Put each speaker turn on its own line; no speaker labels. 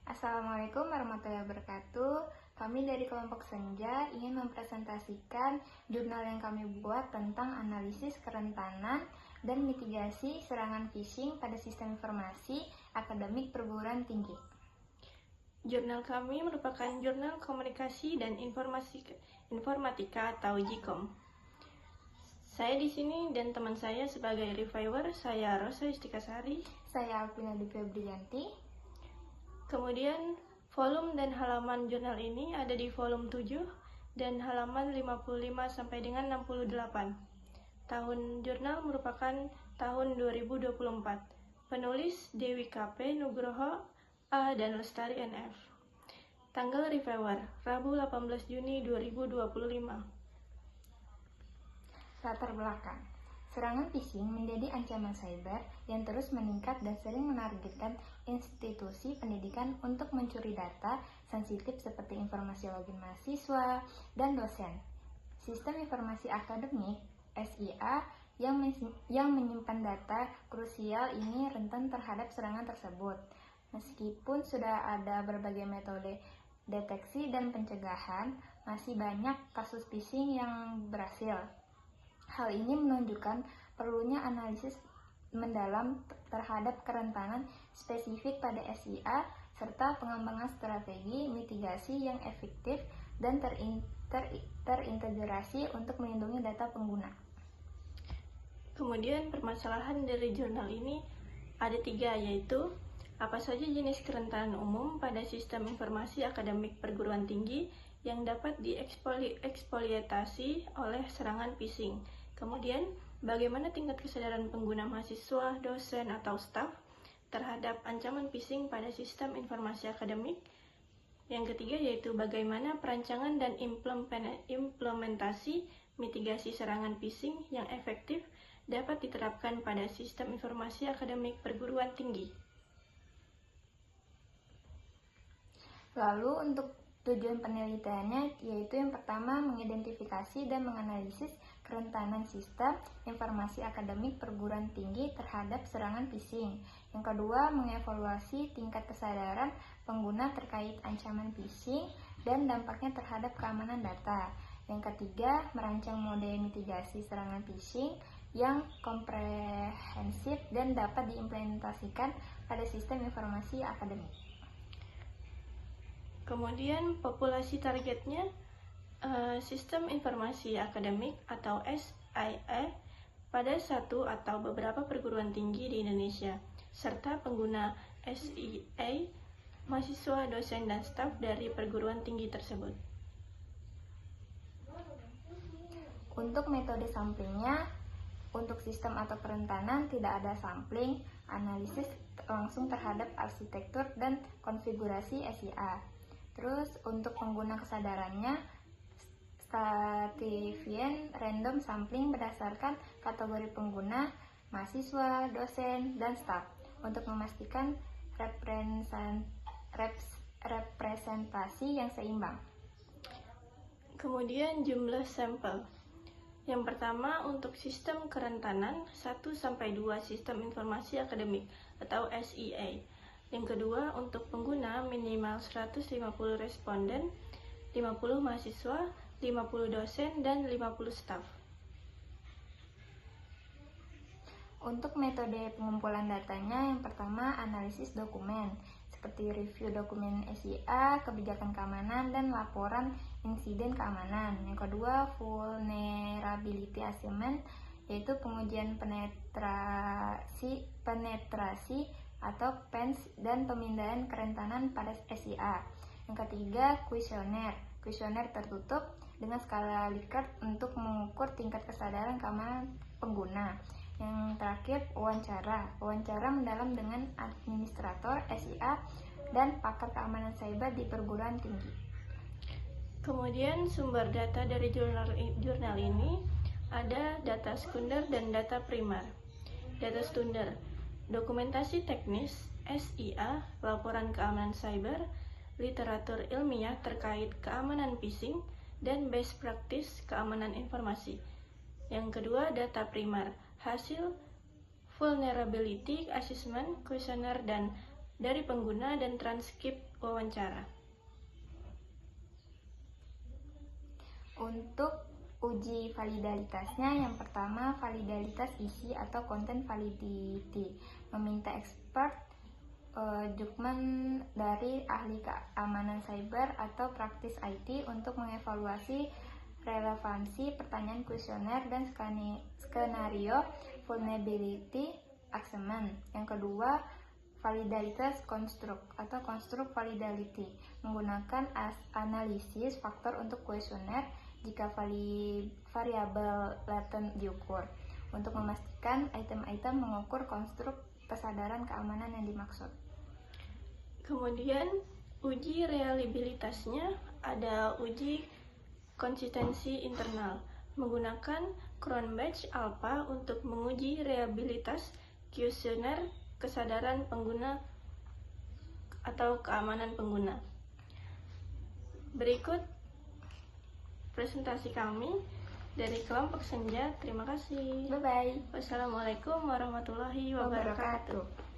Assalamualaikum warahmatullahi wabarakatuh. Kami dari kelompok Senja ingin mempresentasikan jurnal yang kami buat tentang analisis kerentanan dan mitigasi serangan phishing pada sistem informasi akademik perguruan tinggi.
Jurnal kami merupakan jurnal komunikasi dan informatika atau JIKOM. Saya di sini dan teman saya sebagai reviewer, saya Rosa Istikasari.
Saya Alvina Febrianti.
Kemudian volume dan halaman jurnal ini ada di volume 7 dan halaman 55 sampai dengan 68. Tahun jurnal merupakan tahun 2024. Penulis Dewi KP Nugroho A dan Lestari NF. Tanggal reviewer Rabu 18 Juni 2025.
Latar belakang. Serangan phishing menjadi ancaman cyber yang terus meningkat dan sering menargetkan institusi pendidikan untuk mencuri data sensitif seperti informasi login mahasiswa dan dosen. Sistem informasi akademik SIA yang menyimpan data krusial ini rentan terhadap serangan tersebut. Meskipun sudah ada berbagai metode deteksi dan pencegahan, masih banyak kasus phishing yang berhasil. Hal ini menunjukkan perlunya analisis mendalam terhadap kerentanan spesifik pada SIA serta pengembangan strategi mitigasi yang efektif dan terintegrasi untuk melindungi data pengguna.
Kemudian permasalahan dari jurnal ini ada 3, yaitu apa saja jenis kerentanan umum pada sistem informasi akademik perguruan tinggi yang dapat dieksploitasi oleh serangan phishing. Kemudian, bagaimana tingkat kesadaran pengguna mahasiswa, dosen, atau staf terhadap ancaman phishing pada sistem informasi akademik. Yang ketiga yaitu bagaimana perancangan dan implementasi mitigasi serangan phishing yang efektif dapat diterapkan pada sistem informasi akademik perguruan tinggi.
Lalu untuk tujuan penelitiannya yaitu yang pertama mengidentifikasi dan menganalisis kerentanan sistem informasi akademik perguruan tinggi terhadap serangan phishing. Yang kedua, mengevaluasi tingkat kesadaran pengguna terkait ancaman phishing dan dampaknya terhadap keamanan data. Yang ketiga, merancang model mitigasi serangan phishing yang komprehensif dan dapat diimplementasikan pada sistem informasi akademik.
Kemudian populasi targetnya sistem informasi akademik atau SIA pada satu atau beberapa perguruan tinggi di Indonesia, serta pengguna SIA, mahasiswa, dosen, dan staf dari perguruan tinggi tersebut.
Untuk metode samplingnya, untuk sistem atau kerentanan tidak ada sampling, analisis langsung terhadap arsitektur dan konfigurasi SIA. Terus untuk pengguna kesadarannya, stratified random sampling berdasarkan kategori pengguna, mahasiswa, dosen, dan staf untuk memastikan representasi yang seimbang.
Kemudian jumlah sampel. Yang pertama untuk sistem kerentanan 1-2 sistem informasi akademik atau SIA. Yang kedua untuk pengguna minimal 150 responden, 50 mahasiswa, 50 dosen, dan 50 staf.
Untuk metode pengumpulan datanya, yang pertama analisis dokumen, seperti review dokumen SIA, kebijakan keamanan, dan laporan insiden keamanan. Yang kedua, vulnerability assessment, yaitu pengujian penetrasi atau PENS dan pemindahan kerentanan pada SIA. Yang ketiga, kuesioner tertutup dengan skala Likert untuk mengukur tingkat kesadaran keamanan pengguna. Yang terakhir, wawancara mendalam dengan administrator SIA dan pakar keamanan cyber di perguruan tinggi.
Kemudian sumber data dari jurnal ini ada data sekunder dan data primer. Data sekunder, dokumentasi teknis SIA, laporan keamanan cyber, literatur ilmiah terkait keamanan phishing, dan best practice keamanan informasi. Yang kedua, data primer, hasil vulnerability assessment questionnaire dan dari pengguna dan transkrip wawancara.
Untuk uji validalitasnya, yang pertama validalitas isi atau content validity. Meminta expert judgment dari ahli keamanan cyber atau praktis IT untuk mengevaluasi relevansi pertanyaan kuesioner dan skenario vulnerability assessment. Yang kedua, validalitas konstruk atau konstruk validity, menggunakan analisis faktor untuk kuesioner jika variabel latent diukur untuk memastikan item-item mengukur konstruk kesadaran keamanan yang dimaksud.
Kemudian uji reliabilitasnya ada uji konsistensi internal menggunakan Cronbach Alpha untuk menguji reliabilitas kuesioner kesadaran pengguna atau keamanan pengguna. Berikut presentasi kami dari kelompok Senja. Terima kasih.
Bye-bye.
Wassalamualaikum warahmatullahi wabarakatuh.